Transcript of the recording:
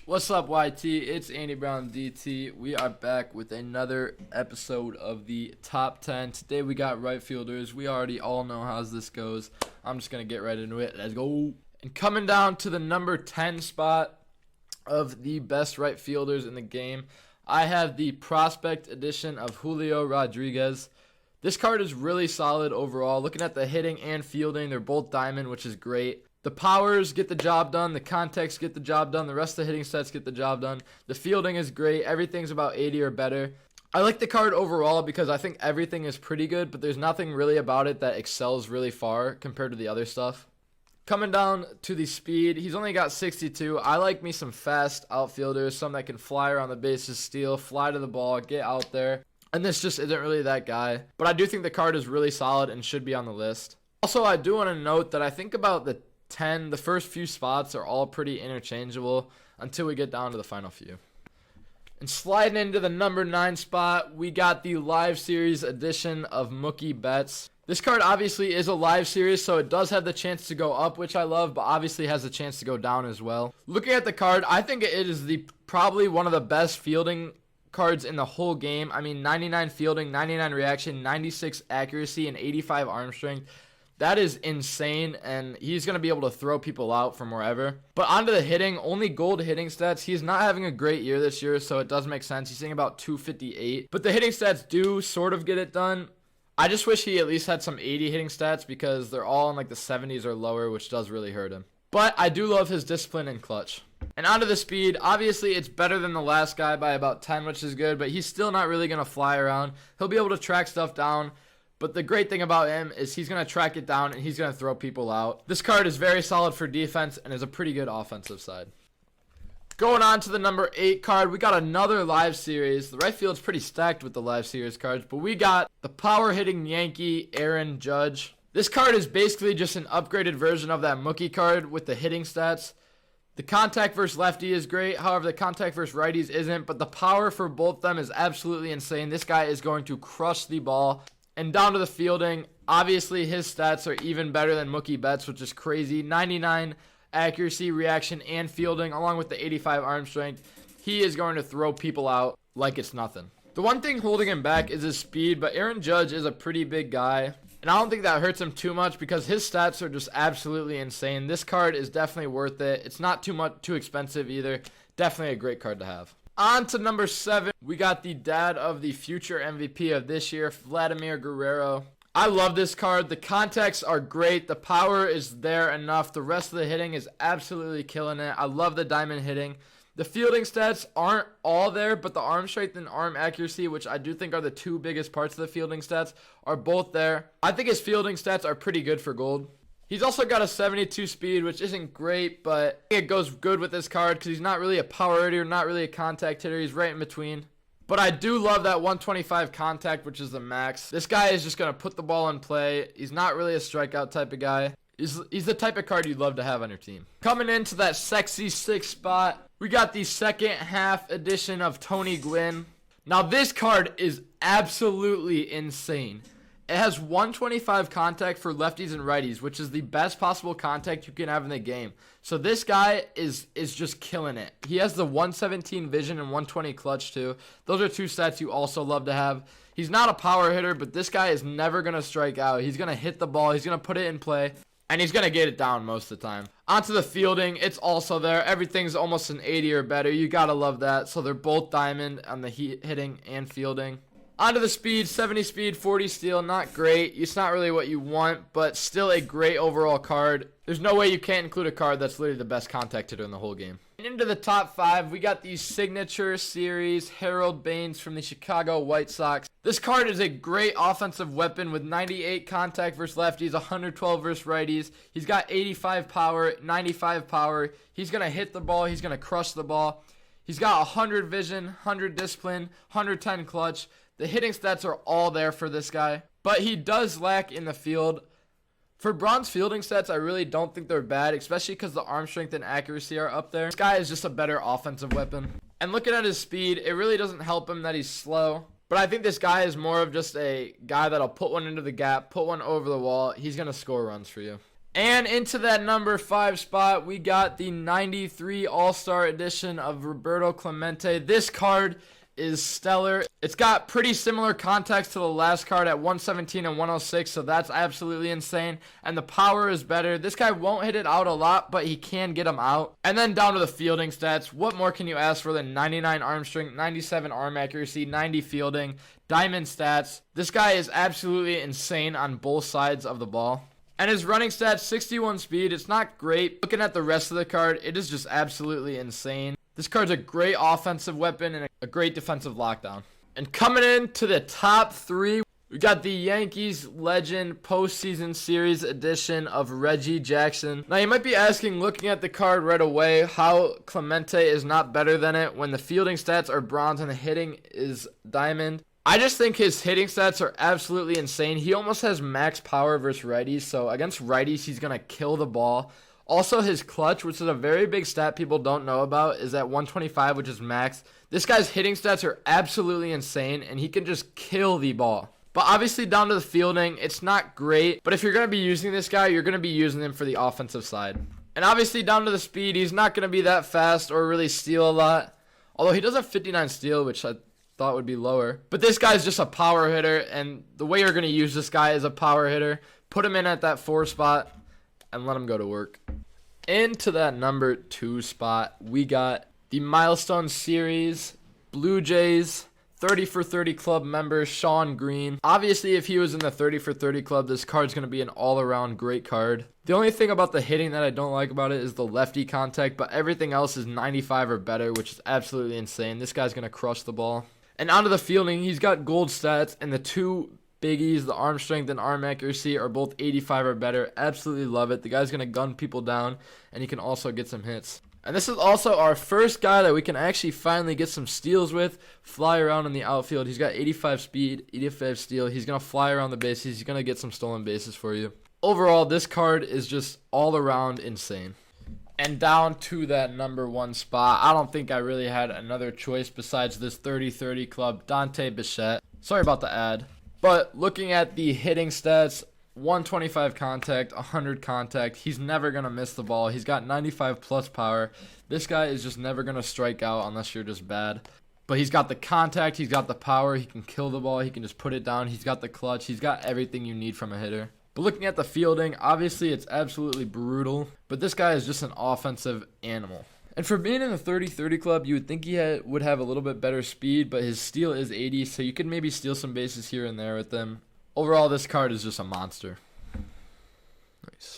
What's up, YT? It's Andy Brown DT. We are back with another episode of the top 10. Today we got right fielders. We already all know how this goes. I'm just going to get right into it. Let's go. And coming down to the number 10 spot of the best right fielders in the game, I have the prospect edition of Julio Rodriguez. This card is really solid overall. Looking at the hitting and fielding, they're both diamond, which is great. The powers get the job done. The contacts get the job done. The rest of the hitting sets get the job done. The fielding is great. Everything's about 80 or better. I like the card overall because I think everything is pretty good, but there's nothing really about it that excels really far compared to the other stuff. Coming down to the speed, he's only got 62. I like me some fast outfielders, some that can fly around the bases, steal, fly to the ball, get out there. And this just isn't really that guy. But I do think the card is really solid and should be on the list. Also, I do want to note that I think about the first few spots are all pretty interchangeable until we get down to the final few. And sliding into the number 9 spot, we got the live series edition of Mookie Betts. This card obviously is a live series, so it does have the chance to go up, which I love, but obviously has the chance to go down as well. Looking at the card, I think it is probably one of the best fielding cards in the whole game. I mean, 99 fielding, 99 reaction, 96 accuracy, and 85 arm strength. That is insane, and he's going to be able to throw people out from wherever. But onto the hitting, only gold hitting stats. He's not having a great year this year, so it does make sense. He's hitting about 258. But the hitting stats do sort of get it done. I just wish he at least had some 80 hitting stats because they're all in like the 70s or lower, which does really hurt him. But I do love his discipline and clutch. And onto the speed, obviously it's better than the last guy by about 10, which is good, but he's still not really going to fly around. He'll be able to track stuff down. But the great thing about him is he's going to track it down and he's going to throw people out. This card is very solid for defense and is a pretty good offensive side. Going on to the number 8 card, we got another live series. The right field's pretty stacked with the live series cards, but we got the power hitting Yankee Aaron Judge. This card is basically just an upgraded version of that Mookie card with the hitting stats. The contact versus lefty is great, however the contact versus righties isn't, but the power for both of them is absolutely insane. This guy is going to crush the ball. And down to the fielding, obviously his stats are even better than Mookie Betts, which is crazy. 99 accuracy, reaction, and fielding, along with the 85 arm strength. He is going to throw people out like it's nothing. The one thing holding him back is his speed, but Aaron Judge is a pretty big guy. And I don't think that hurts him too much because his stats are just absolutely insane. This card is definitely worth it. It's not too expensive either. Definitely a great card to have. On to number 7, we got the dad of the future MVP of this year, Vladimir Guerrero. I love this card. The contacts are great. The power is there enough. The rest of the hitting is absolutely killing it. I love the diamond hitting. The fielding stats aren't all there, but the arm strength and arm accuracy, which I do think are the two biggest parts of the fielding stats, are both there. I think his fielding stats are pretty good for gold. He's also got a 72 speed, which isn't great, but I think it goes good with this card because he's not really a power hitter, not really a contact hitter. He's right in between. But I do love that 125 contact, which is the max. This guy is just going to put the ball in play. He's not really a strikeout type of guy. He's the type of card you'd love to have on your team. Coming into that sexy 6th spot, we got the second half edition of Tony Gwynn. Now this card is absolutely insane. It has 125 contact for lefties and righties, which is the best possible contact you can have in the game. So this guy is just killing it. He has the 117 vision and 120 clutch too. Those are two stats you also love to have. He's not a power hitter, but this guy is never going to strike out. He's going to hit the ball. He's going to put it in play, and he's going to get it down most of the time. Onto the fielding, it's also there. Everything's almost an 80 or better. You got to love that. So they're both diamond on the hitting and fielding. Onto the speed, 70 speed, 40 steal, not great. It's not really what you want, but still a great overall card. There's no way you can't include a card that's literally the best contact hitter in the whole game. And into the top 5, we got the Signature Series Harold Baines from the Chicago White Sox. This card is a great offensive weapon with 98 contact versus lefties, 112 versus righties. He's got 85 power, 95 power. He's going to hit the ball. He's going to crush the ball. He's got 100 vision, 100 discipline, 110 clutch. The hitting stats are all there for this guy, but he does lack in the field. For Braun's fielding stats, I really don't think they're bad, especially because the arm strength and accuracy are up there. This guy is just a better offensive weapon. And looking at his speed, it really doesn't help him that he's slow. But I think this guy is more of just a guy that'll put one into the gap, put one over the wall. He's going to score runs for you. And into that number 5 spot, we got the 93 All-Star edition of Roberto Clemente. This card is stellar. It's got pretty similar context to the last card at 117 and 106, so that's absolutely insane. And the power is better. This guy won't hit it out a lot, but he can get them out. And then down to the fielding stats. What more can you ask for than 99 arm strength, 97 arm accuracy, 90 fielding, diamond stats? This guy is absolutely insane on both sides of the ball. And his running stats, 61 speed. It's not great. Looking at the rest of the card, it is just absolutely insane. This card's a great offensive weapon and a great defensive lockdown. And coming in to the top 3, we got the Yankees Legend Postseason Series edition of Reggie Jackson. Now you might be asking, looking at the card right away, how Clemente is not better than it when the fielding stats are bronze and the hitting is diamond. I just think his hitting stats are absolutely insane. He almost has max power versus righties, so against righties he's going to kill the ball. Also, his clutch, which is a very big stat people don't know about, is at 125, which is max. This guy's hitting stats are absolutely insane, and he can just kill the ball. But obviously, down to the fielding, it's not great. But if you're going to be using this guy, you're going to be using him for the offensive side. And obviously, down to the speed, he's not going to be that fast or really steal a lot. Although he does have 59 steal, which I thought would be lower. But this guy's just a power hitter, and the way you're going to use this guy is a power hitter. Put him in at that 4 spot and let him go to work. Into that number 2 spot, we got the Milestone Series Blue Jays 30 for 30 club member Sean Green. Obviously, if he was in the 30 for 30 club, this card's going to be an all-around great card. The only thing about the hitting that I don't like about it is the lefty contact, but everything else is 95 or better, which is absolutely insane. This guy's going to crush the ball. And onto the fielding, he's got gold stats, and the 2 biggies, the arm strength and arm accuracy, are both 85 or better. Absolutely love it. The guy's going to gun people down, and he can also get some hits. And this is also our first guy that we can actually finally get some steals with, fly around in the outfield. He's got 85 speed, 85 steal. He's going to fly around the bases. He's going to get some stolen bases for you. Overall, this card is just all around insane. And down to that number 1 spot, I don't think I really had another choice besides this 30-30 club, Dante Bichette. Sorry about the ad. But looking at the hitting stats, 125 contact, 100 contact, he's never going to miss the ball. He's got 95 plus power. This guy is just never going to strike out unless you're just bad. But he's got the contact, he's got the power, he can kill the ball, he can just put it down, he's got the clutch, he's got everything you need from a hitter. But looking at the fielding, obviously it's absolutely brutal, but this guy is just an offensive animal. And for being in the 30-30 club, you would think he would have a little bit better speed, but his steal is 80, so you could maybe steal some bases here and there with him. Overall, this card is just a monster. Nice.